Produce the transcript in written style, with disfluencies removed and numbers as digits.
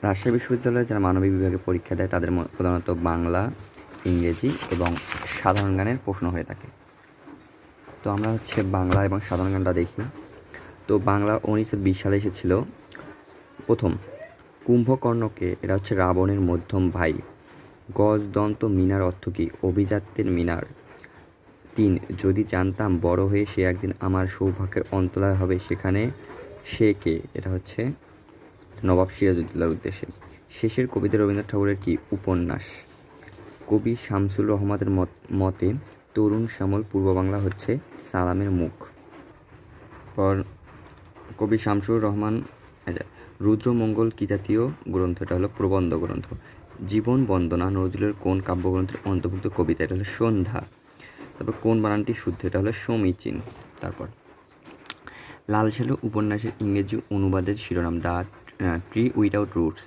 রাজশাহী বিশ্ববিদ্যালয়ে যারা মানবিক বিভাগে পরীক্ষা দেয় তাদের প্রধানত বাংলা, ইংরেজি এবং সাধারণ জ্ঞানের প্রশ্ন হয়ে থাকে। তো আমরা বাংলা এবং সাধারণ জ্ঞানটা দেখি। তো বাংলা 1920 সালে এসেছিল প্রথম কুম্ভকর্ণকে, এটা হচ্ছে রাবণের মধ্যম ভাই। গজদন্ত মিনার অর্থ কী? অভিজাত্যের মিনার। 3 যদি জানতাম বড় হয়ে সে একদিন আমার সৌভাগ্যের অন্তরায় হবে সেখানে সে কে? এটা হচ্ছে নবাব সিরাজউদ্দৌলার উদ্দেশ্যে। শেষের কবিতা রবীন্দ্রনাথ ঠাকুরের কি? উপন্যাস। কবি শামসুর রহমানের মতে তরুণ শ্যামল পূর্ব বাংলা হচ্ছে সালামের মুখ। পর কবি শামসুর রহমান রুদ্রমঙ্গল কি জাতীয় গ্রন্থ? এটা হলো প্রবন্ধ গ্রন্থ। জীবন বন্দনা নজরুলের কোন কাব্যগ্রন্থের অন্তর্ভুক্ত কবিতা? এটা হলো সন্ধ্যা। তারপর কোন বানানটি শুদ্ধ? এটা হলো সমীচীন। তারপর লাল সালু উপন্যাসের ইংরেজি অনুবাদের শিরোনাম দ্য ট্রি উইদাউট রুটস।